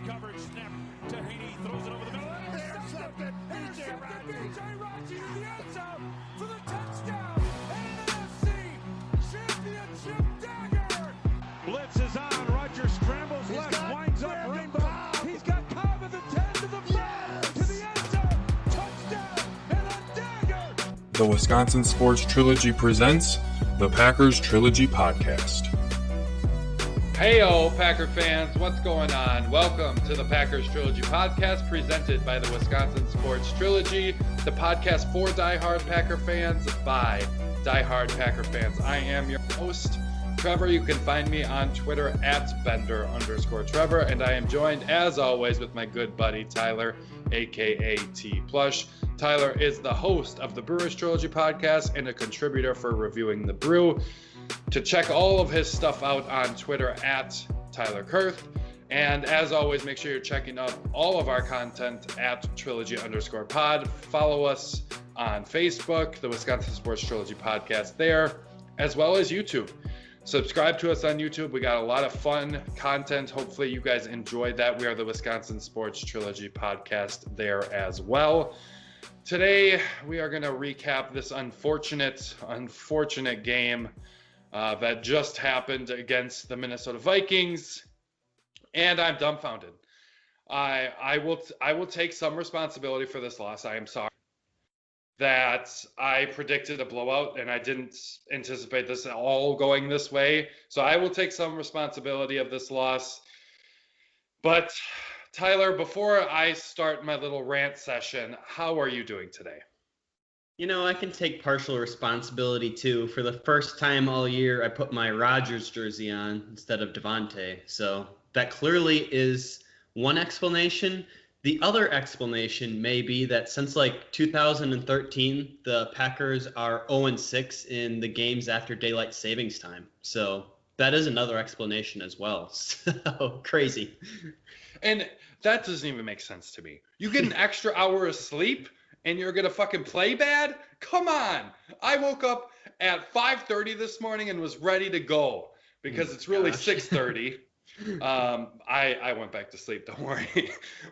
coverage, snap to Haney, throws it over the middle, intercepted, B.J. Raji to the end zone for the touchdown, NFC Championship dagger. Blitz is on, Rodgers scrambles left, winds up Rainbow, he's got Cobb at the 10 to the 5, to the end zone, touchdown, and a dagger. The Wisconsin Sports Trilogy presents the Packers Trilogy Podcast. Heyo, Packer fans, what's going on? Welcome to the Packers Trilogy Podcast, presented by the Wisconsin Sports Trilogy, the podcast for diehard Packer fans by diehard Packer fans. I am your host, Trevor. You can find me on Twitter at Bender_Trevor, and I am joined, as always, with my good buddy Tyler, aka T Plush. Tyler is the host of the Brewers Trilogy Podcast and a contributor for Reviewing the Brew. To check all of his stuff out on Twitter at Tyler Kurth. And as always, make sure you're checking out all of our content at Trilogy_pod. Follow us on Facebook, the Wisconsin Sports Trilogy Podcast there, as well as YouTube. Subscribe to us on YouTube. We got a lot of fun content. Hopefully you guys enjoyed that. We are the Wisconsin Sports Trilogy Podcast there as well. Today, we are going to recap this unfortunate game that just happened against the Minnesota Vikings, and I'm dumbfounded. I will take some responsibility for this loss. I am sorry that I predicted a blowout, and I didn't anticipate this at all going this way. So I will take some responsibility of this loss. But Tyler, before I start my little rant session, how are you doing today? You know, I can take partial responsibility, too. For the first time all year, I put my Rodgers jersey on instead of Devontae. So that clearly is one explanation. The other explanation may be that since, 2013, the Packers are 0-6 in the games after daylight savings time. So that is another explanation as well. So crazy. And that doesn't even make sense to me. You get an extra hour of sleep and you're going to fucking play bad? Come on. I woke up at 5:30 this morning and was ready to go because it's really 6:30. I went back to sleep, don't worry.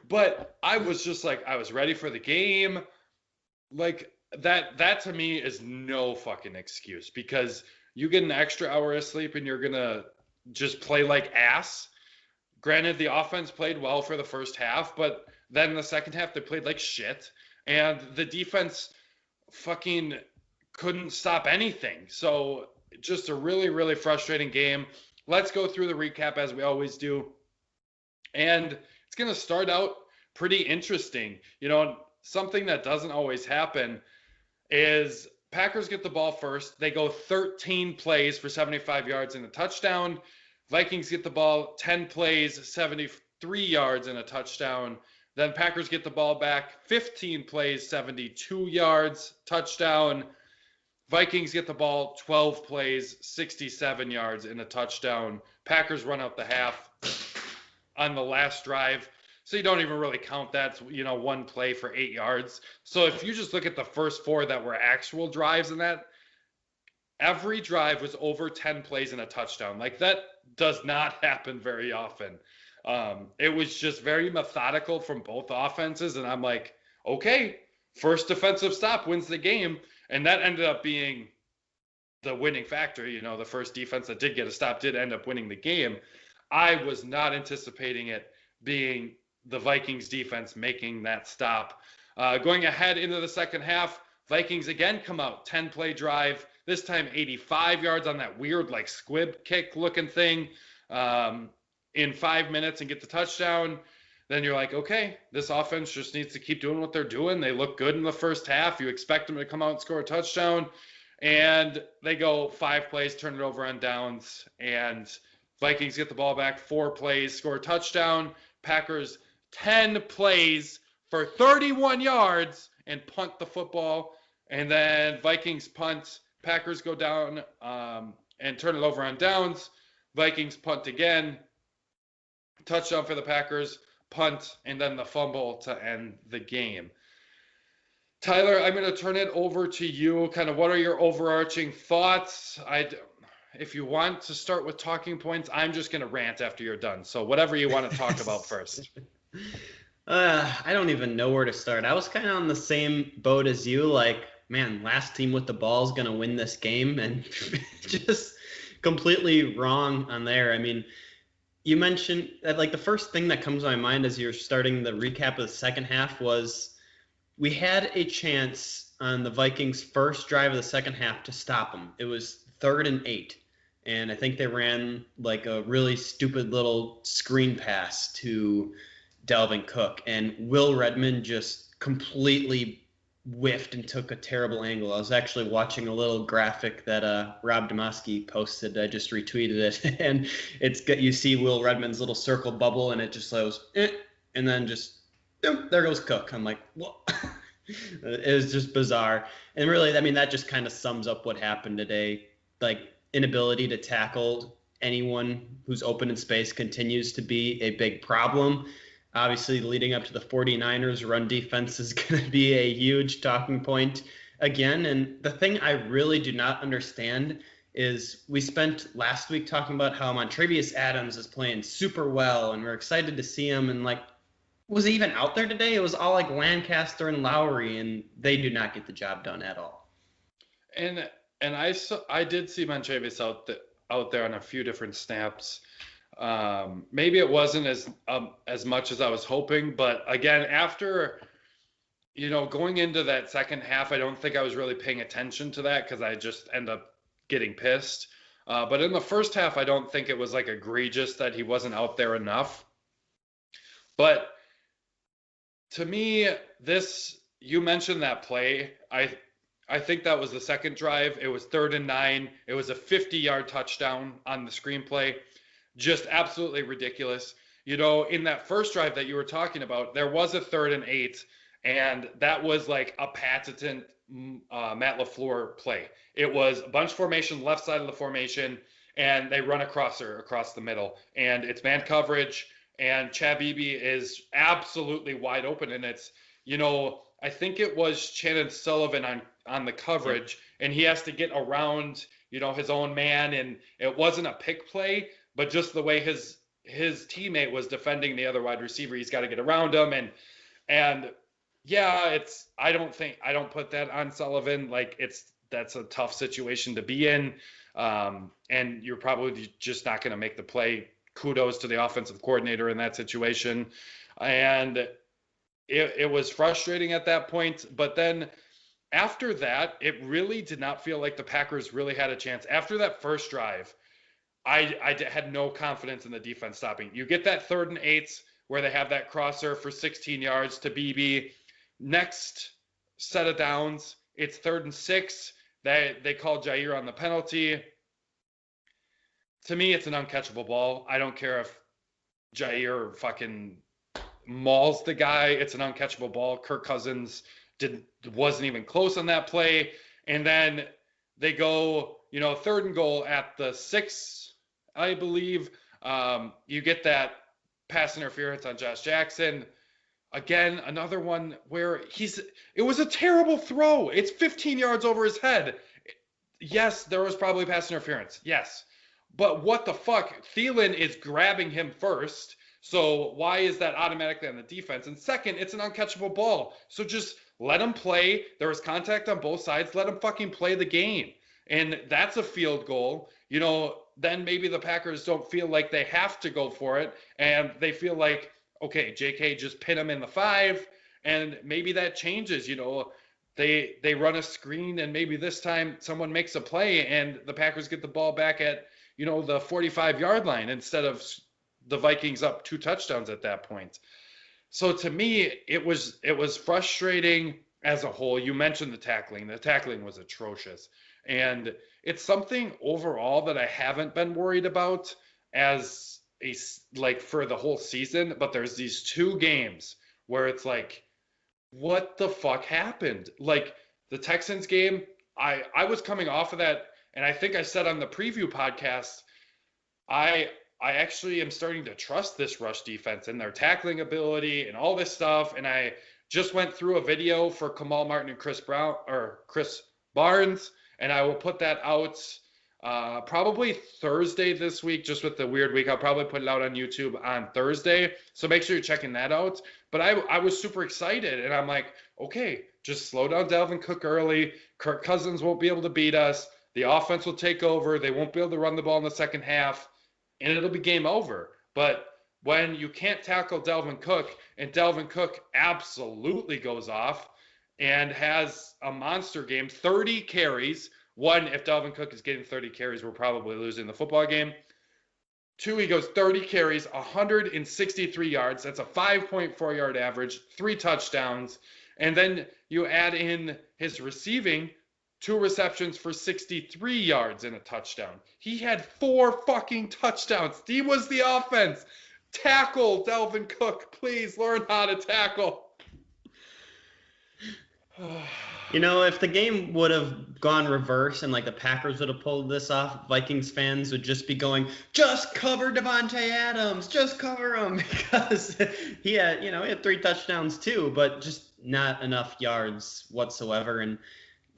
But I was just I was ready for the game. That to me is no fucking excuse because you get an extra hour of sleep and you're going to just play like ass. Granted, the offense played well for the first half, but then in the second half they played like shit. And the defense fucking couldn't stop anything. So just a really, really frustrating game. Let's go through the recap as we always do. And it's going to start out pretty interesting. You know, something that doesn't always happen is Packers get the ball first. They go 13 plays for 75 yards and a touchdown. Vikings get the ball 10 plays, 73 yards and a touchdown. Then Packers get the ball back, 15 plays, 72 yards, touchdown. Vikings get the ball, 12 plays, 67 yards, and a touchdown. Packers run out the half on the last drive. So you don't even really count that, one play for 8 yards. So if you just look at the first four that were actual drives in that, every drive was over 10 plays and a touchdown. That does not happen very often. It was just very methodical from both offenses. And I'm like, okay, first defensive stop wins the game. And that ended up being the winning factor. The first defense that did get a stop did end up winning the game. I was not anticipating it being the Vikings defense making that stop. Going ahead into the second half, Vikings again come out, 10-play drive, this time 85 yards on that weird squib kick looking thing. In 5 minutes and get the touchdown, then you're like, okay, this offense just needs to keep doing what they're doing. They look good in the first half. You expect them to come out and score a touchdown. And they go 5 plays, turn it over on downs, and Vikings get the ball back, 4 plays, score a touchdown. Packers 10 plays for 31 yards and punt the football. And then Vikings punt, Packers go down and turn it over on downs. Vikings punt again. Touchdown for the Packers, punt, and then the fumble to end the game. Tyler, I'm going to turn it over to you. Kind of what are your overarching thoughts? if you want to start with talking points, I'm just going to rant after you're done. So whatever you want to talk about first. I don't even know where to start. I was kind of on the same boat as you. Like, man, last team with the ball is going to win this game, and just completely wrong on there. I mean, you mentioned that, like, the first thing that comes to my mind as you're starting the recap of the second half was we had a chance on the Vikings' first drive of the second half to stop them. It was 3rd and 8. And I think they ran like a really stupid little screen pass to Dalvin Cook. And Will Redmond just completely whiffed and took a terrible angle. I was actually watching a little graphic that Rob Demoski posted. I just retweeted it, and it's got, you see Will Redmond's little circle bubble, and it just goes, and then just there goes Cook. I'm like, what? It was just bizarre. And really, I mean, that just kind of sums up what happened today. Like, inability to tackle anyone who's open in space continues to be a big problem. Obviously, leading up to the 49ers, run defense is going to be a huge talking point again. And the thing I really do not understand is we spent last week talking about how Montravius Adams is playing super well, and we're excited to see him. And, like, was he even out there today? It was all like Lancaster and Lowry, and they do not get the job done at all. And I did see Montravius out there on a few different snaps. Maybe it wasn't as much as I was hoping, but again, after going into that second half, I don't think I was really paying attention to that because I just end up getting pissed. But in the first half, I don't think it was like egregious that he wasn't out there enough. But to me, you mentioned that play. I think that was the second drive. It was 3rd and 9. It was a 50-yard touchdown on the screenplay. Just absolutely ridiculous. In that first drive that you were talking about, there was a 3rd and 8, and that was like a patented Matt LaFleur play. It was a bunch formation, left side of the formation, and they run a crosser across the middle. And it's man coverage, and Chad Beebe is absolutely wide open. And it's, I think it was Shannon Sullivan on the coverage, and he has to get around, his own man. And it wasn't a pick play, but just the way his teammate was defending the other wide receiver, he's got to get around him. And yeah, I don't put that on Sullivan. Like, that's a tough situation to be in. And you're probably just not going to make the play. Kudos to the offensive coordinator in that situation. And it was frustrating at that point. But then after that, it really did not feel like the Packers really had a chance. After that first drive, I had no confidence in the defense stopping. You get that 3rd and 8 where they have that crosser for 16 yards to BB. Next set of downs, it's 3rd and 6. They call Jair on the penalty. To me, it's an uncatchable ball. I don't care if Jair fucking mauls the guy. It's an uncatchable ball. Kirk Cousins wasn't even close on that play. And then they go, 3rd and goal at the 6, I believe. You get that pass interference on Josh Jackson. Again, another one where it was a terrible throw. It's 15 yards over his head. Yes, there was probably pass interference. Yes. But what the fuck? Thielen is grabbing him first. So why is that automatically on the defense? And second, it's an uncatchable ball. So just let him play. There was contact on both sides. Let him fucking play the game. And that's a field goal. Then maybe the Packers don't feel like they have to go for it. And they feel like, okay, JK, just pin him in the 5. And maybe that changes. They run a screen, and maybe this time someone makes a play and the Packers get the ball back at, the 45-yard line instead of the Vikings up 2 touchdowns at that point. So to me, it was frustrating as a whole. You mentioned the tackling. The tackling was atrocious. And it's something overall that I haven't been worried about as for the whole season, but there's these 2 games where it's like, what the fuck happened? Like the Texans game, I was coming off of that, and I think I said on the preview podcast, I actually am starting to trust this rush defense and their tackling ability and all this stuff. And I just went through a video for Kamal Martin and Chris Barnes, and I will put that out probably Thursday this week, just with the weird week. I'll probably put it out on YouTube on Thursday. So make sure you're checking that out. But I was super excited, and I'm like, okay, just slow down Dalvin Cook early. Kirk Cousins won't be able to beat us. The offense will take over. They won't be able to run the ball in the second half, and it'll be game over. But when you can't tackle Dalvin Cook, and Dalvin Cook absolutely goes off and has a monster game, 30 carries. One, if Dalvin Cook is getting 30 carries, we're probably losing the football game. Two, he goes 30 carries, 163 yards. That's a 5.4 yard average, 3 touchdowns. And then you add in his receiving, 2 receptions for 63 yards and a touchdown. He had 4 fucking touchdowns. He was the offense. Tackle Dalvin Cook, please. Learn how to tackle. You know, if the game would have gone reverse and like the Packers would have pulled this off, Vikings fans would just be going, just cover Devontae Adams, just cover him, because he had 3 touchdowns too, but just not enough yards whatsoever. And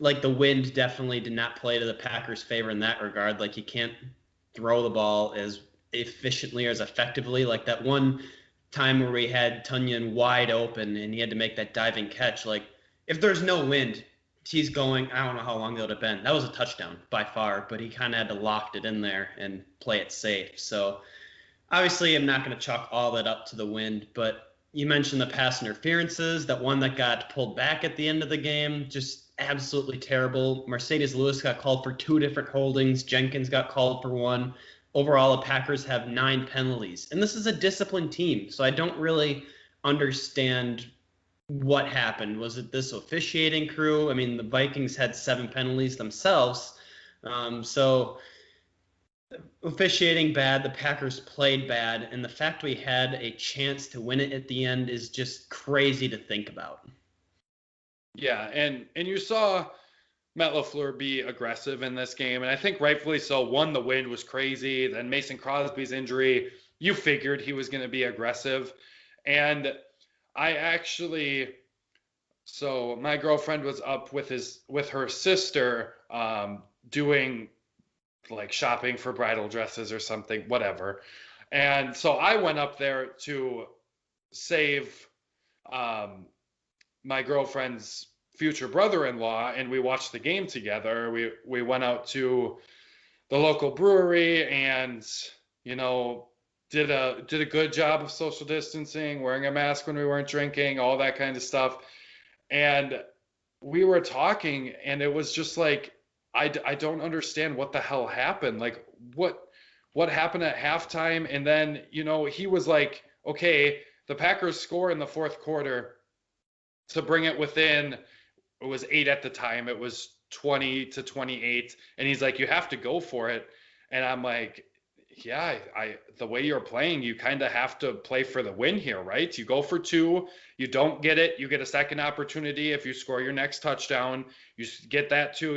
like the wind definitely did not play to the Packers' favor in that regard. Like you can't throw the ball as efficiently or as effectively. Like that one time where we had Tunyon wide open and he had to make that diving catch, like if there's no wind, he's going, I don't know how long that would have been. That was a touchdown by far, but he kind of had to lock it in there and play it safe. So obviously I'm not going to chalk all that up to the wind, but you mentioned the pass interferences. That one that got pulled back at the end of the game, just absolutely terrible. Mercedes Lewis got called for 2 different holdings. Jenkins got called for 1. Overall, the Packers have 9 penalties. And this is a disciplined team, so I don't really understand what happened. Was it this officiating crew? I mean, the Vikings had 7 penalties themselves. So officiating bad, the Packers played bad, and the fact we had a chance to win it at the end is just crazy to think about. Yeah, and you saw Matt LaFleur be aggressive in this game, and I think rightfully so. One, the wind was crazy. Then Mason Crosby's injury, you figured he was going to be aggressive. And so my girlfriend was up with her sister doing like shopping for bridal dresses or something, whatever. And so I went up there to save my girlfriend's future brother-in-law, and we watched the game together. We went out to the local brewery and, did a good job of social distancing, wearing a mask when we weren't drinking, all that kind of stuff. And we were talking, and it was just like, I don't understand what the hell happened. Like, what happened at halftime? And then, he was like, okay, the Packers score in the 4th quarter to bring it within, it was 8 at the time. It was 20-28. And he's like, you have to go for it. And I'm like, yeah, the way you're playing, you kind of have to play for the win here, right? You go for 2, you don't get it, you get a second opportunity. If you score your next touchdown, you get that too,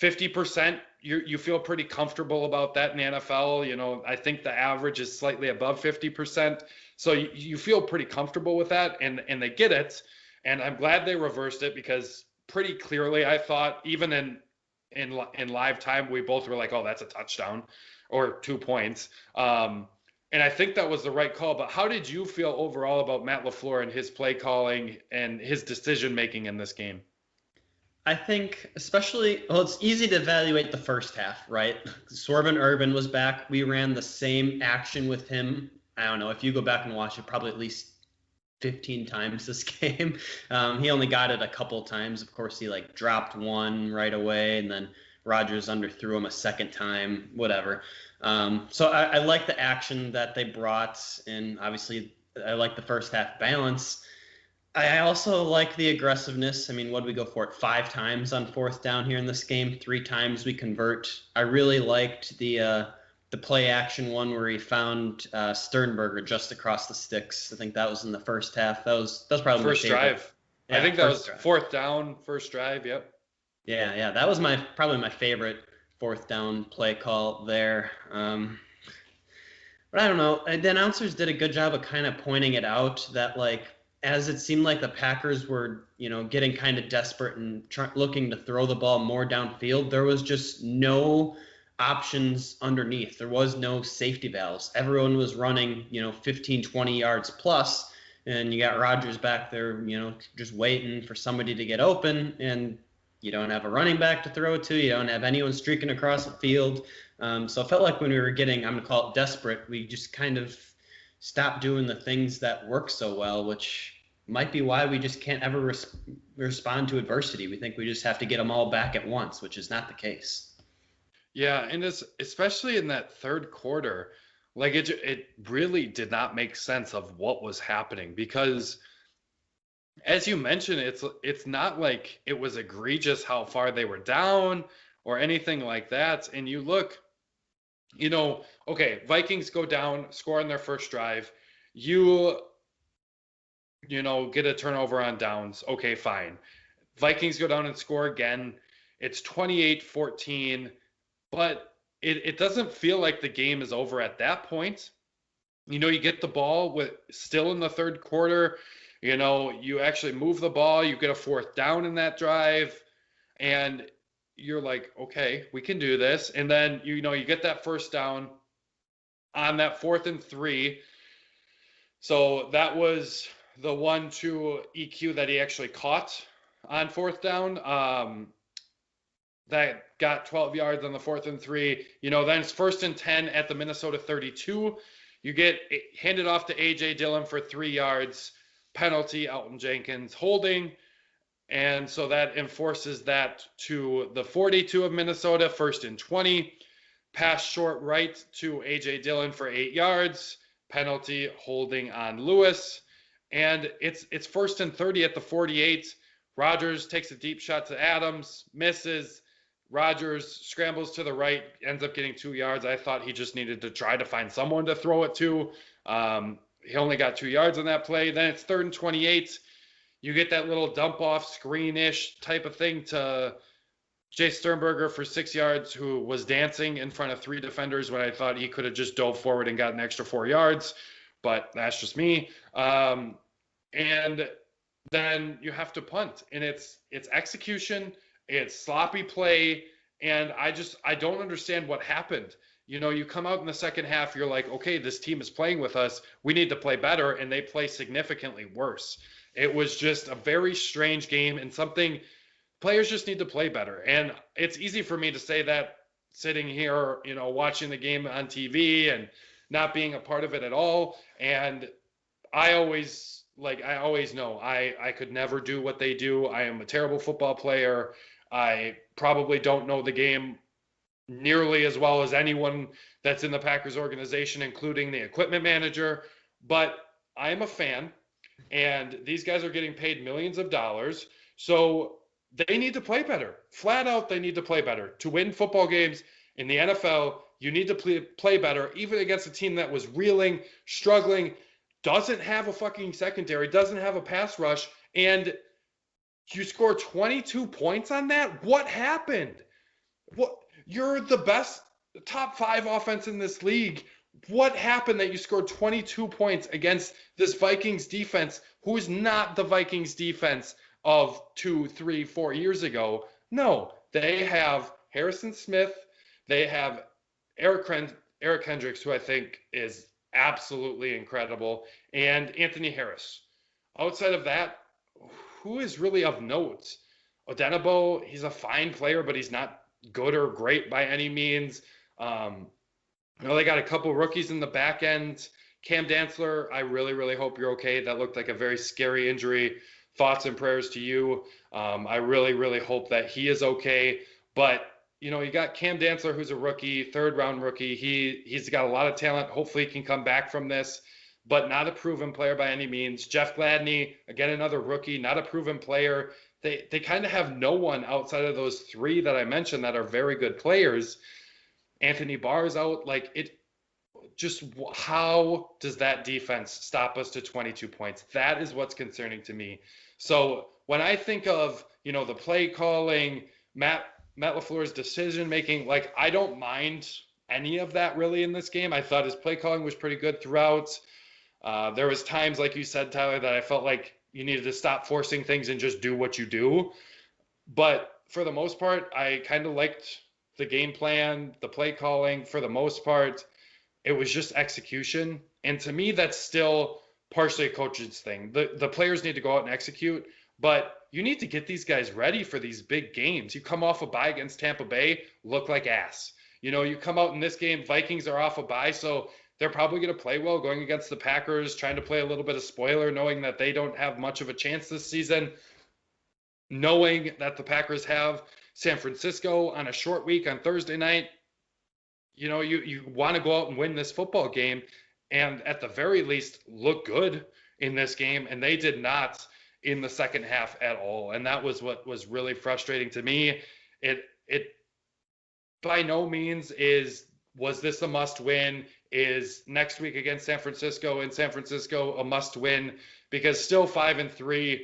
50%, you feel pretty comfortable about that in the NFL. I think the average is slightly above 50%. So you feel pretty comfortable with that, and they get it. And I'm glad they reversed it, because pretty clearly I thought, even in live time, we both were like, oh, that's a touchdown or 2 points. And I think that was the right call. But how did you feel overall about Matt LaFleur and his play calling and his decision making in this game? I think it's easy to evaluate the first half, right? Swervin Urban was back. We ran the same action with him. I don't know, if you go back and watch it, probably at least 15 times this game. He only got it a couple times. Of course, he dropped one right away, and then Rodgers underthrew him a second time, whatever. So I like the action that they brought, and obviously I like the first half balance. I also like the aggressiveness. I mean, what did we go for it? 5 times on 4th down here in this game. 3 times we convert. I really liked the play action one where he found Sternberger just across the sticks. I think that was in the first half. That was probably first my favorite. Drive. Yeah, I think that was drive. 4th down, first drive. Yep. Yeah. That was probably my favorite 4th down play call there. But I don't know. The announcers did a good job of kind of pointing it out that as it seemed like the Packers were, getting kind of desperate and looking to throw the ball more downfield, there was just no options underneath. There was no safety valves. Everyone was running, 15, 20 yards plus, and you got Rodgers back there, just waiting for somebody to get open, and you don't have a running back to throw it to. You don't have anyone streaking across the field. So it felt like when we were getting, I'm going to call it desperate, we just kind of stopped doing the things that work so well, which might be why we just can't ever respond to adversity. We think we just have to get them all back at once, which is not the case. Yeah, and especially in that third quarter, like it really did not make sense of what was happening because, as you mentioned, it's not like it was egregious how far they were down or anything like that. And you look, okay, Vikings go down, score on their first drive. You get a turnover on downs. Okay, fine. Vikings go down and score again. It's 28-14, but it doesn't feel like the game is over at that point. You get the ball still in the third quarter. You actually move the ball. You get a fourth down in that drive, and you're like, okay, we can do this. And then, you get that first down on that 4th and 3. So that was the 1-2 EQ that he actually caught on 4th down. That got 12 yards on the 4th and 3. Then it's 1st and 10 at the Minnesota 32. You get handed off to A.J. Dillon for 3 yards. Penalty, Elton Jenkins holding. And so that enforces that to the 42 of Minnesota, 1st and 20. Pass short right to A.J. Dillon for 8 yards. Penalty, holding on Lewis. And it's 1st and 30 at the 48. Rodgers takes a deep shot to Adams, misses. Rodgers scrambles to the right, ends up getting 2 yards. I thought he just needed to try to find someone to throw it to. He only got 2 yards on that play. Then it's 3rd and 28. You get that little dump off screen-ish type of thing to Jay Sternberger for 6 yards, who was dancing in front of 3 defenders when I thought he could have just dove forward and got an extra 4 yards. But that's just me. And then you have to punt. And it's execution. It's sloppy play. And I don't understand what happened. You come out in the second half, you're like, okay, this team is playing with us. We need to play better, and they play significantly worse. It was just a very strange game and something players just need to play better. And it's easy for me to say that sitting here, watching the game on TV and not being a part of it at all. And I always know I could never do what they do. I am a terrible football player. I probably don't know the game nearly as well as anyone that's in the Packers organization, including the equipment manager, but I am a fan, and these guys are getting paid millions of dollars, so they need to play better. Flat out, they need to play better. To win football games in the NFL, you need to play better, even against a team that was reeling, struggling, doesn't have a fucking secondary, doesn't have a pass rush, and you score 22 points on that? What happened? What? You're the best top 5 offense in this league. What happened that you scored 22 points against this Vikings defense, who is not the Vikings defense of 2, 3, 4 years ago? No, they have Harrison Smith. They have Eric Hendricks, who I think is absolutely incredible, and Anthony Harris. Outside of that, who is really of note? Odenigbo, he's a fine player, but he's not good or great by any means. They got a couple rookies in the back end. Cam Dantzler, I really, really hope you're okay. That looked like a very scary injury. Thoughts and prayers to you. I really, really hope that he is okay. But, you got Cam Dantzler, who's a rookie, 3rd-round rookie. He's got a lot of talent. Hopefully he can come back from this, but not a proven player by any means. Jeff Gladney, again, another rookie, not a proven player. They kind of have no one outside of those 3 that I mentioned that are very good players. Anthony Barr's out. How does that defense stop us to 22 points? That is what's concerning to me. So when I think of, the play calling, Matt LaFleur's decision making, I don't mind any of that really in this game. I thought his play calling was pretty good throughout. There was times, like you said, Tyler, that I felt like you needed to stop forcing things and just do what you do. But for the most part, I kind of liked the game plan, the play calling. For the most part, it was just execution. And to me, that's still partially a coach's thing. The players need to go out and execute, but you need to get these guys ready for these big games. You come off a bye against Tampa Bay, look like ass. You come out in this game, Vikings are off a bye, so they're probably going to play well going against the Packers, trying to play a little bit of spoiler, knowing that they don't have much of a chance this season, knowing that the Packers have San Francisco on a short week on Thursday night. You want to go out and win this football game and at the very least look good in this game, and they did not in the second half at all. And that was what was really frustrating to me. It by no means was this a must win? Is next week against San Francisco in San Francisco a must win? Because still 5-3,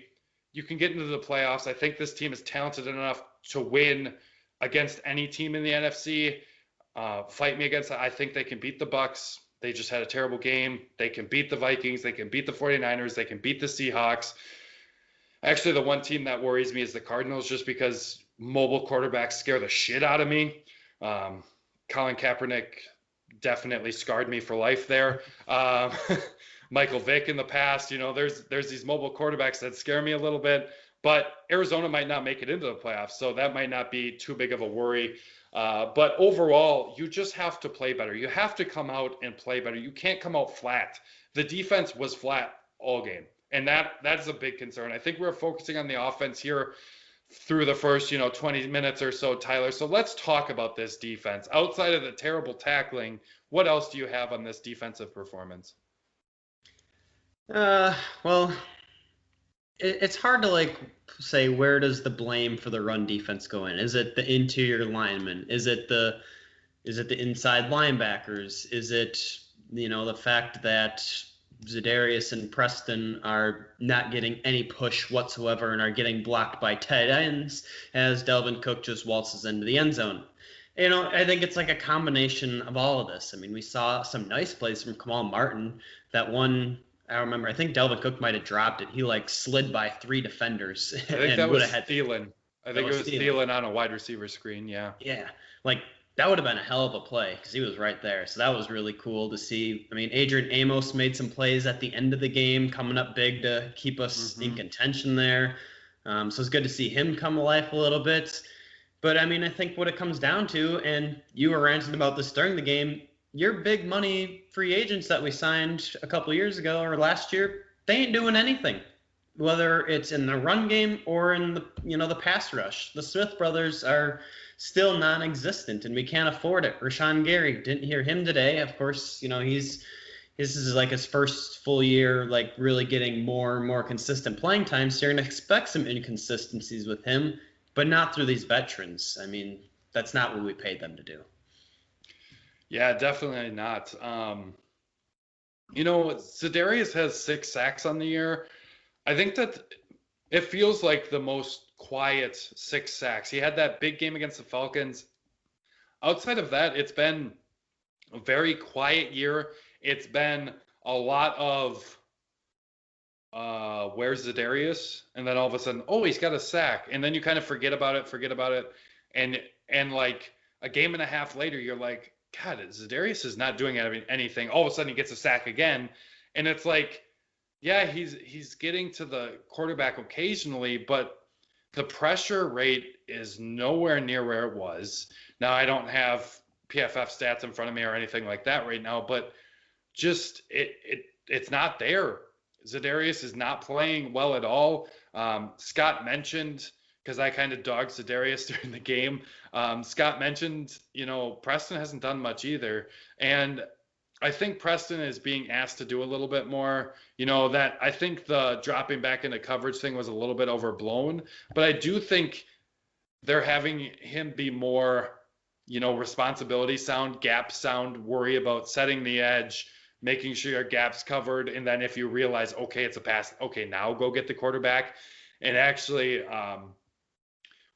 you can get into the playoffs. I think this team is talented enough to win against any team in the NFC. Fight me against it. I think they can beat the Bucks. They just had a terrible game. They can beat the Vikings. They can beat the 49ers. They can beat the Seahawks. Actually, the one team that worries me is the Cardinals, just because mobile quarterbacks scare the shit out of me. Colin Kaepernick definitely scarred me for life there. Michael Vick in the past, there's these mobile quarterbacks that scare me a little bit, but Arizona might not make it into the playoffs, so that might not be too big of a worry. But overall, you just have to play better. You have to come out and play better. You can't come out flat. The defense was flat all game, and that's a big concern. I think we're focusing on the offense here through the first 20 minutes or so, Tyler. So let's talk about this defense. Outside of the terrible tackling, what else do you have on this defensive performance? Well, it's hard to say where does the blame for the run defense go in? Is it the interior linemen? Is it the inside linebackers? Is it the fact that Za'Darius and Preston are not getting any push whatsoever and are getting blocked by tight ends as Dalvin Cook just waltzes into the end zone? I think it's a combination of all of this. I mean, we saw some nice plays from Kamal Martin. That one, I remember, I think Dalvin Cook might have dropped it. He slid by 3 defenders. I think that was Thielen. I think it was Thielen on a wide receiver screen, yeah. Yeah, that would have been a hell of a play because he was right there. So that was really cool to see. I mean, Adrian Amos made some plays at the end of the game, coming up big to keep us in contention there. So it's good to see him come alive a little bit. But, I mean, I think what it comes down to, and you were ranting about this during the game, your big money free agents that we signed a couple years ago or last year, they ain't doing anything, whether it's in the run game or in the pass rush. The Smith brothers are still non-existent, and we can't afford it. Rashawn Gary, didn't hear him today. Of course, this is his first full year, really getting more and more consistent playing time. So you're going to expect some inconsistencies with him, but not through these veterans. I mean, that's not what we paid them to do. Yeah, definitely not. Za'Darius has 6 sacks on the year. I think that it feels like the most quiet 6 sacks. He had that big game against the Falcons. Outside of that, it's been a very quiet year. It's been a lot of where's Za'Darius? And then all of a sudden, oh, he's got a sack. And then you kind of forget about it. And a game and a half later, you're like, God, Za'Darius is not doing anything. All of a sudden he gets a sack again. And it's yeah, he's getting to the quarterback occasionally, but the pressure rate is nowhere near where it was. Now, I don't have PFF stats in front of me or anything like that right now, but just it's not there. Za'Darius is not playing well at all. Scott mentioned, because I kind of dogged Za'Darius during the game, Scott mentioned, Preston hasn't done much either. And I think Preston is being asked to do a little bit more. That I think the dropping back into coverage thing was a little bit overblown, but I do think they're having him be more, responsibility sound, gap sound, worry about setting the edge, making sure your gap's covered. And then if you realize, okay, it's a pass, okay, now go get the quarterback. And actually,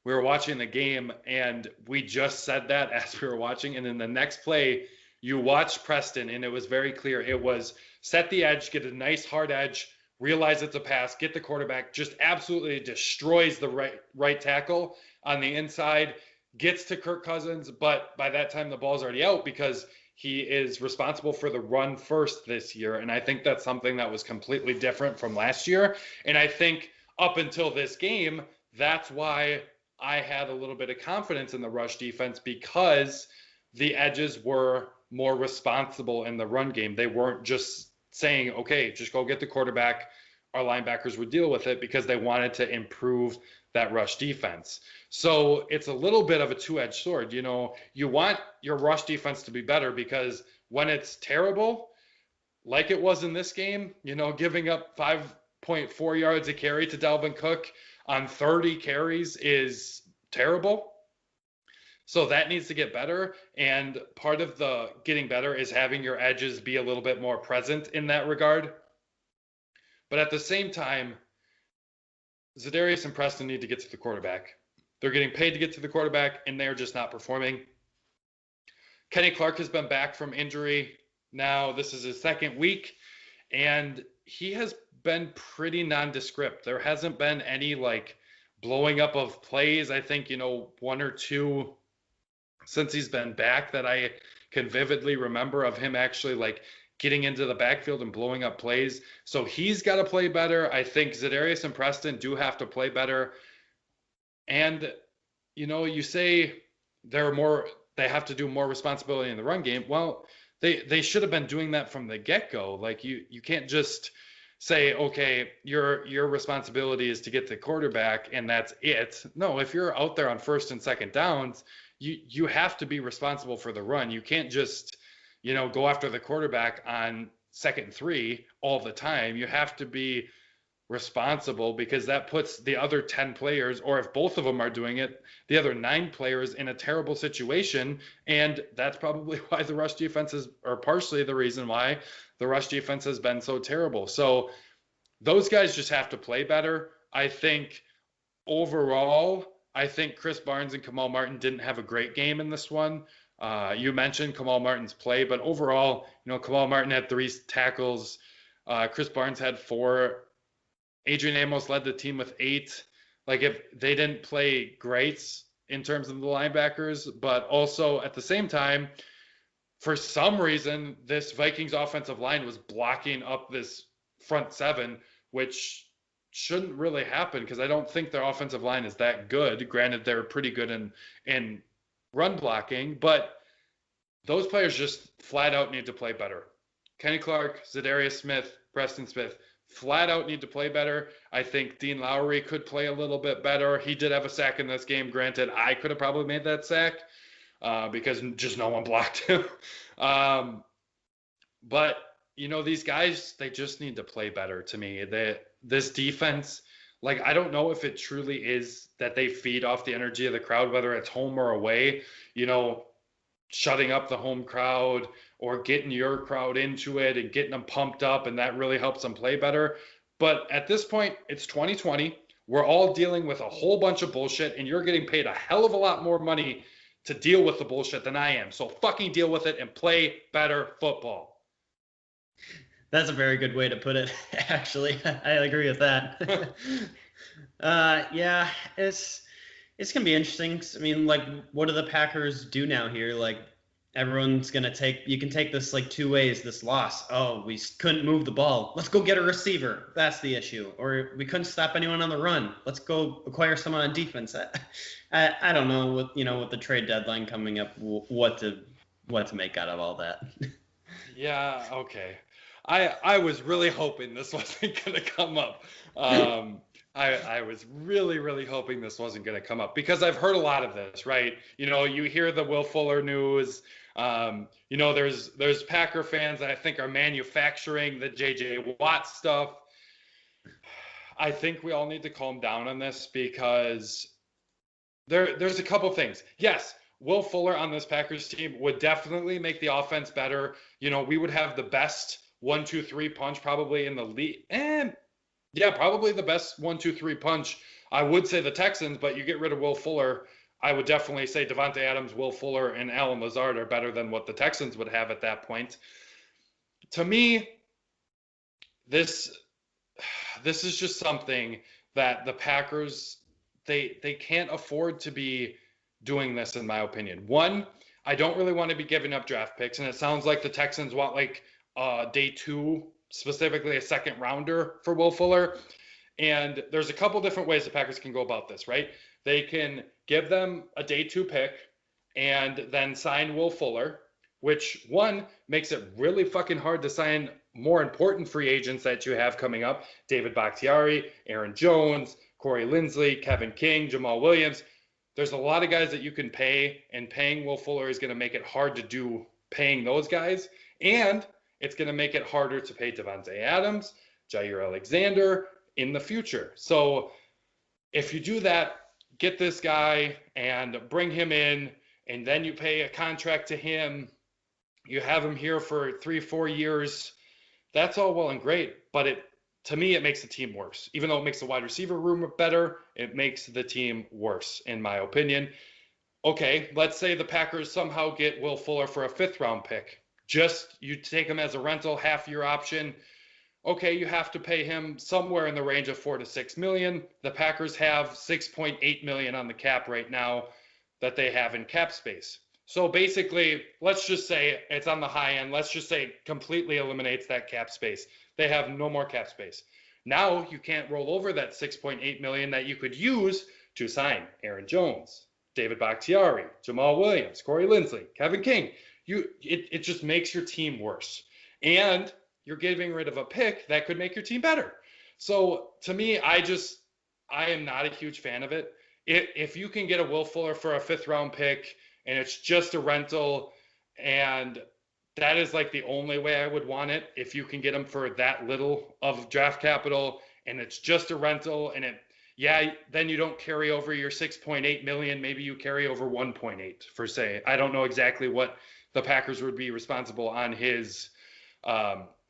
we were watching the game and we just said that as we were watching. And in the next play, you watch Preston, and it was very clear. It was set the edge, get a nice hard edge, realize it's a pass, get the quarterback, just absolutely destroys the right tackle on the inside, gets to Kirk Cousins, but by that time the ball's already out because he is responsible for the run first this year. And I think that's something that was completely different from last year. And I think up until this game, that's why I had a little bit of confidence in the rush defense, because the edges were more responsible in the run game. They weren't just saying, okay, just go get the quarterback. Our linebackers would deal with it, because they wanted to improve that rush defense. So it's a little bit of a two-edged sword. You know, you want your rush defense to be better, because when it's terrible, like it was in this game, you know, giving up 5.4 yards a carry to Dalvin Cook on 30 carries is terrible. So that needs to get better. And part of the getting better is having your edges be a little bit more present in that regard. But at the same time, Za'Darius and Preston need to get to the quarterback. They're getting paid to get to the quarterback, and they're just not performing. Kenny Clark has been back from injury. Now this is his second week, and he has been pretty nondescript. There hasn't been any like blowing up of plays. I think, you know, one or two since he's been back that I can vividly remember of him actually like getting into the backfield and blowing up plays. So he's got to play better. I think Za'Darius and Preston do have to play better. And, you know, you say they have to do more responsibility in the run game. Well, they should have been doing that from the get-go. Like you can't just say, okay, your responsibility is to get the quarterback and that's it. No, if you're out there on first and second downs, you have to be responsible for the run. You can't just, you know, go after the quarterback on 2nd and 3 all the time. You have to be responsible, because that puts the other 10 players, or if both of them are doing it, the other 9 players in a terrible situation. And that's probably why the rush defense or partially the reason why the rush defense has been so terrible. So those guys just have to play better. I think overall, I think Chris Barnes and Kamal Martin didn't have a great game in this one. You mentioned Kamal Martin's play, but overall, you know, Kamal Martin had 3 tackles. Chris Barnes had 4. Adrian Amos led the team with 8. Like, if they didn't play great in terms of the linebackers, but also at the same time, for some reason, this Vikings offensive line was blocking up this front 7, which shouldn't really happen, because I don't think their offensive line is that good. Granted, they're pretty good in run blocking, but those players just flat out need to play better. Kenny Clark, Za'Darius Smith, Preston Smith flat out need to play better. I think Dean Lowry could play a little bit better. He did have a sack in this game. Granted, I could have probably made that sack because just no one blocked him. But, you know, these guys, they just need to play better to me. This defense, like, I don't know if it truly is that they feed off the energy of the crowd, whether it's home or away, you know, shutting up the home crowd or getting your crowd into it and getting them pumped up, and that really helps them play better. But at this point, it's 2020. We're all dealing with a whole bunch of bullshit, and you're getting paid a hell of a lot more money to deal with the bullshit than I am. So fucking deal with it and play better football. That's a very good way to put it, actually. I agree with that. Yeah, it's going to be interesting. I mean, like, what do the Packers do now here? Like, everyone's going to you can take this like 2 ways, this loss. Oh, we couldn't move the ball. Let's go get a receiver. That's the issue. Or we couldn't stop anyone on the run. Let's go acquire someone on defense. I don't know, with the trade deadline coming up, what to make out of all that. Yeah, okay. I was really hoping this wasn't going to come up. I was really, really hoping this wasn't going to come up, because I've heard a lot of this, right? You know, you hear the Will Fuller news. You know, there's Packer fans that I think are manufacturing the J.J. Watt stuff. I think we all need to calm down on this, because there's a couple things. Yes, Will Fuller on this Packers team would definitely make the offense better. You know, we would have the best 1-2-3 punch probably in the league. And yeah, probably the best 1-2-3 punch. I would say the Texans, but you get rid of Will Fuller, I would definitely say Devontae Adams, Will Fuller, and Allen Lazard are better than what the Texans would have at that point. To me, this this is just something that the Packers, they can't afford to be doing this, in my opinion. One, I don't really want to be giving up draft picks, and it sounds like the Texans want like day 2, specifically a second rounder for Will Fuller. And there's a couple different ways the Packers can go about this, right? They can give them a day 2 pick and then sign Will Fuller, which one makes it really fucking hard to sign more important free agents that you have coming up. David Bakhtiari, Aaron Jones, Corey Linsley, Kevin King, Jamal Williams. There's a lot of guys that you can pay, and paying Will Fuller is going to make it hard to do paying those guys. And it's going to make it harder to pay Devontae Adams, Jair Alexander in the future. So if you do that, get this guy and bring him in, and then you pay a contract to him. You have him here for 3-4 years. That's all well and great, but to me, it makes the team worse. Even though it makes the wide receiver room better, it makes the team worse, in my opinion. Okay, let's say the Packers somehow get Will Fuller for a 5th-round pick. Just you take him as a rental, half-year option. Okay, you have to pay him somewhere in the range of $4 to $6 million. The Packers have $6.8 million on the cap right now that they have in cap space. So basically, let's just say it's on the high end. Let's just say it completely eliminates that cap space. They have no more cap space. Now you can't roll over that $6.8 million that you could use to sign Aaron Jones, David Bakhtiari, Jamal Williams, Corey Linsley, Kevin King. It just makes your team worse. And you're getting rid of a pick that could make your team better. So to me, I am not a huge fan of it. If you can get a Will Fuller for a 5th-round pick, and it's just a rental, and that is like the only way I would want it. If you can get him for that little of draft capital, and it's just a rental, and then you don't carry over your $6.8 million. Maybe you carry over 1.8 for say. I don't know exactly what the Packers would be responsible on his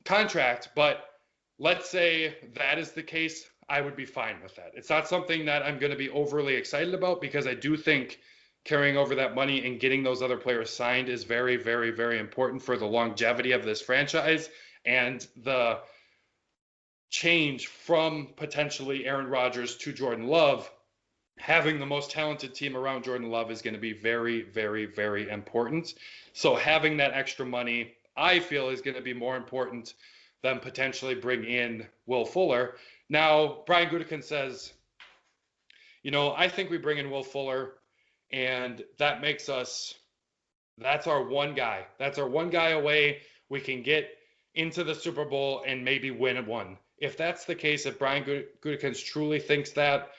contract, but let's say that is the case. I would be fine with that. It's not something that I'm going to be overly excited about, because I do think carrying over that money and getting those other players signed is very, very, very important for the longevity of this franchise and the change from potentially Aaron Rodgers to Jordan Love. Having the most talented team around Jordan Love is going to be very, very, very important. So having that extra money, I feel, is going to be more important than potentially bring in Will Fuller. Now, Brian Gutekunst says, I think we bring in Will Fuller, and that makes us, that's our one guy. That's our one guy away. We can get into the Super Bowl and maybe win one. If that's the case, if Brian Gutekunst truly thinks that,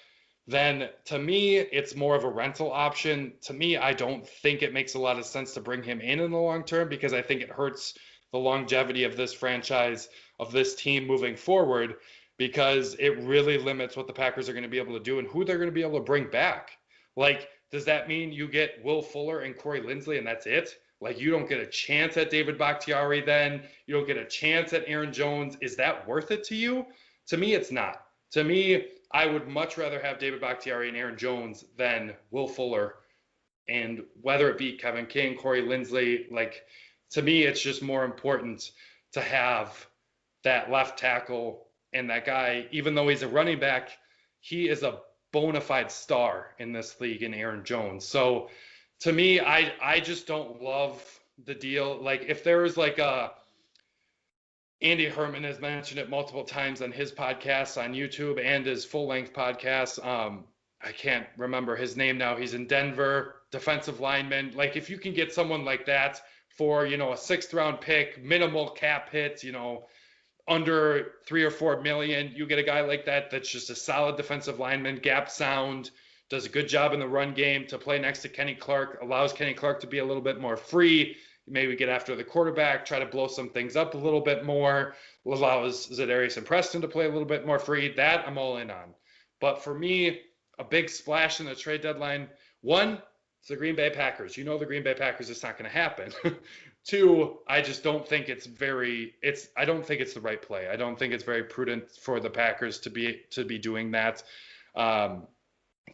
then to me, it's more of a rental option. To me, I don't think it makes a lot of sense to bring him in the long term, because I think it hurts the longevity of this franchise, of this team moving forward, because it really limits what the Packers are going to be able to do and who they're going to be able to bring back. Like, does that mean you get Will Fuller and Corey Linsley and that's it? Like, you don't get a chance at David Bakhtiari then? You don't get a chance at Aaron Jones? Is that worth it to you? To me, it's not. To me, I would much rather have David Bakhtiari and Aaron Jones than Will Fuller. And whether it be Kevin King, Corey Linsley, like, to me, it's just more important to have that left tackle and that guy, even though he's a running back, he is a bona fide star in this league in Aaron Jones. So to me, I just don't love the deal. Like, if there was like Andy Herman has mentioned it multiple times on his podcasts on YouTube and his full-length podcast. I can't remember his name now. He's in Denver, defensive lineman. Like, if you can get someone like that for, a 6th-round pick, minimal cap hits, under 3 or 4 million, you get a guy like that that's just a solid defensive lineman, gap sound, does a good job in the run game to play next to Kenny Clark, allows Kenny Clark to be a little bit more free, maybe get after the quarterback, try to blow some things up a little bit more, allows Za'Darius and Preston to play a little bit more free. That I'm all in on. But for me, a big splash in the trade deadline, one, it's the Green Bay Packers. The Green Bay Packers, it's not going to happen. Two, I just don't think I don't think it's the right play. I don't think it's very prudent for the Packers to be doing that.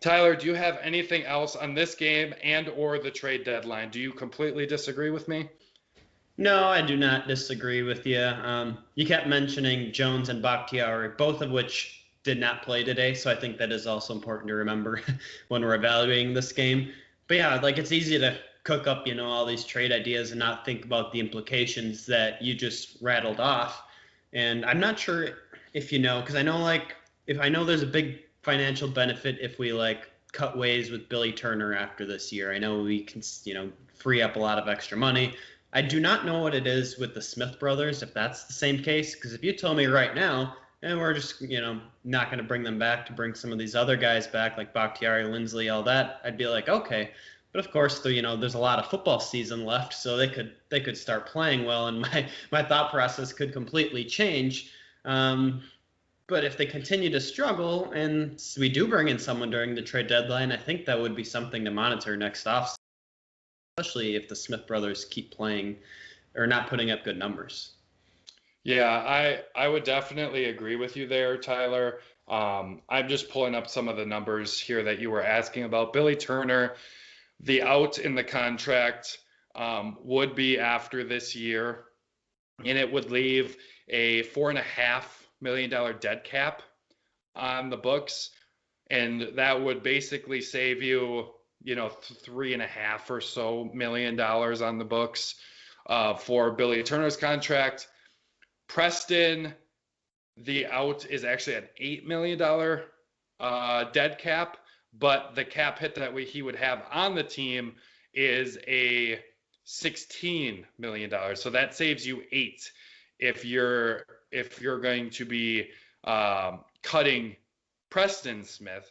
Tyler, do you have anything else on this game and or the trade deadline? Do you completely disagree with me? No, I do not disagree with you. You kept mentioning Jones and Bakhtiari, both of which did not play today, so I think that is also important to remember when we're evaluating this game. But yeah, like it's easy to cook up, all these trade ideas and not think about the implications that you just rattled off. And I'm not sure if because I know if I know there's a big financial benefit if we cut ways with Billy Turner after this year. I know we can, free up a lot of extra money. I do not know what it is with the Smith brothers, if that's the same case, because if you told me right now, and we're just, not going to bring them back to bring some of these other guys back, like Bakhtiari, Lindsley, all that, I'd be like, okay. But of course, there's a lot of football season left, so they could start playing well, and my thought process could completely change. But if they continue to struggle and we do bring in someone during the trade deadline, I think that would be something to monitor next offseason, especially if the Smith brothers keep playing or not putting up good numbers. Yeah, I would definitely agree with you there, Tyler. I'm just pulling up some of the numbers here that you were asking about. Billy Turner, the out in the contract would be after this year, and it would leave a $4.5 million dead cap on the books, and that would basically save you, $3.5 or so million on the books for Billy Turner's contract. Preston, the out is actually an $8 million dead cap, but the cap hit that he would have on the team is a $16 million. So that saves you $8 if you're going to be cutting Preston Smith.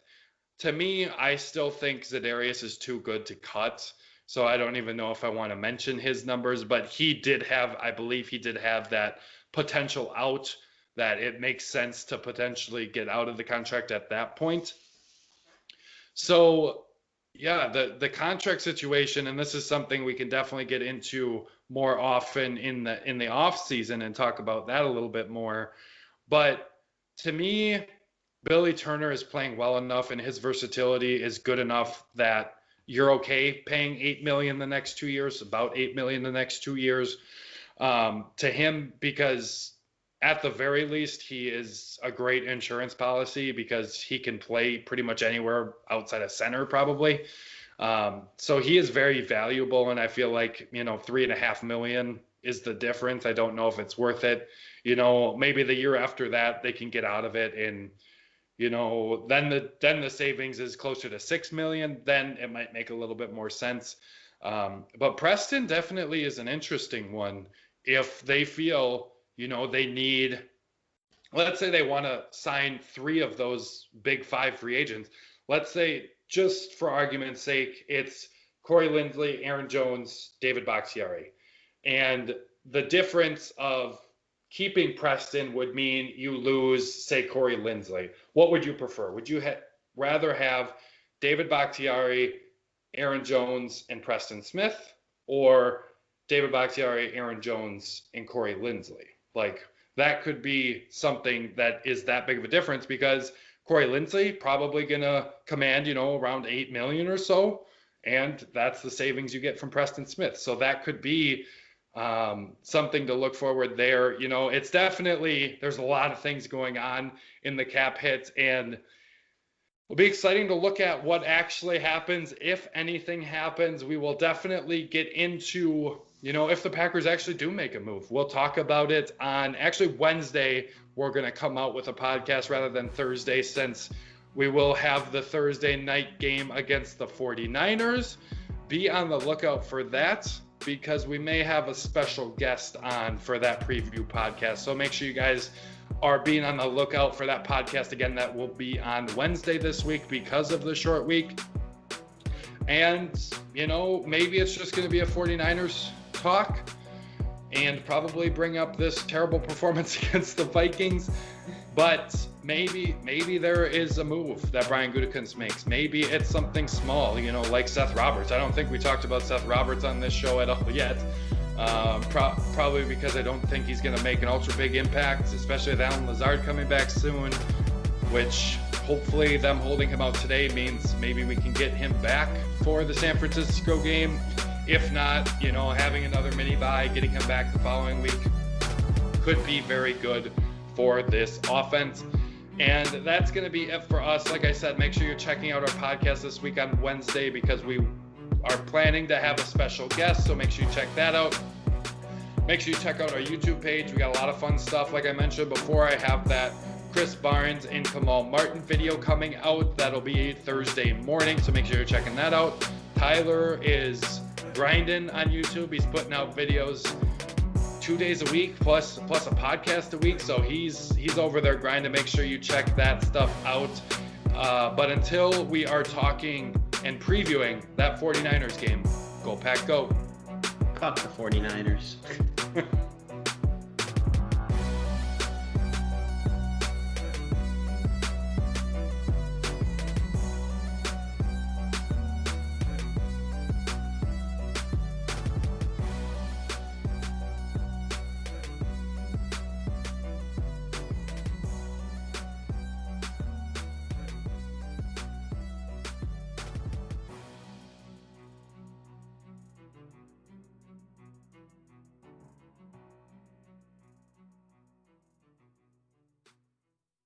To me, I still think Za'Darius is too good to cut. So I don't even know if I want to mention his numbers, but I believe he did have that potential out, that it makes sense to potentially get out of the contract at that point. So yeah, the contract situation, and this is something we can definitely get into more often in the off season and talk about that a little bit more. But to me, Billy Turner is playing well enough and his versatility is good enough that you're okay paying $8 million the next 2 years, about $8 million the next 2 years to him, because at the very least, he is a great insurance policy because he can play pretty much anywhere outside of center probably. So he is very valuable, and I feel like, $3.5 million is the difference. I don't know if it's worth it. Maybe the year after that they can get out of it, and then the savings is closer to $6 million. Then it might make a little bit more sense. But Preston definitely is an interesting one if they feel, they need, let's say they want to sign 3 of those big 5 free agents. Let's say, just for argument's sake, it's Corey Lindsley, Aaron Jones, David Bakhtiari. And the difference of keeping Preston would mean you lose, say, Corey Lindsley. What would you prefer? Would you rather have David Bakhtiari, Aaron Jones, and Preston Smith, or David Bakhtiari, Aaron Jones, and Corey Lindsley? That could be something that is that big of a difference, because Corey Lindsley probably going to command, around $8 million or so. And that's the savings you get from Preston Smith. So that could be something to look forward there. It's definitely, there's a lot of things going on in the cap hit, and it'll be exciting to look at what actually happens. If anything happens, we will definitely get into, if the Packers actually do make a move. We'll talk about it on Wednesday. We're going to come out with a podcast rather than Thursday, since we will have the Thursday night game against the 49ers. Be on the lookout for that, because we may have a special guest on for that preview podcast. So make sure you guys are being on the lookout for that podcast. Again, that will be on Wednesday this week because of the short week. And, maybe it's just going to be a 49ers talk and probably bring up this terrible performance against the Vikings. But maybe there is a move that Brian Gutekunst makes. Maybe it's something small, like Seth Roberts. I don't think we talked about Seth Roberts on this show at all yet. Probably because I don't think he's going to make an ultra big impact, especially with Alan Lazard coming back soon, which hopefully them holding him out today means maybe we can get him back for the San Francisco game. If not, having another mini bye, getting him back the following week could be very good for this offense. And that's going to be it for us. Like I said, make sure you're checking out our podcast this week on Wednesday because we are planning to have a special guest. So make sure you check that out. Make sure you check out our YouTube page. We got a lot of fun stuff. Like I mentioned before, I have that Chris Barnes and Kamal Martin video coming out. That'll be Thursday morning. So make sure you're checking that out. Tyler is grinding on YouTube. He's putting out videos 2 days a week plus a podcast a week. So he's over there grinding. Make sure you check that stuff out. But until we are talking and previewing that 49ers game, go Pack, go. Fuck the 49ers.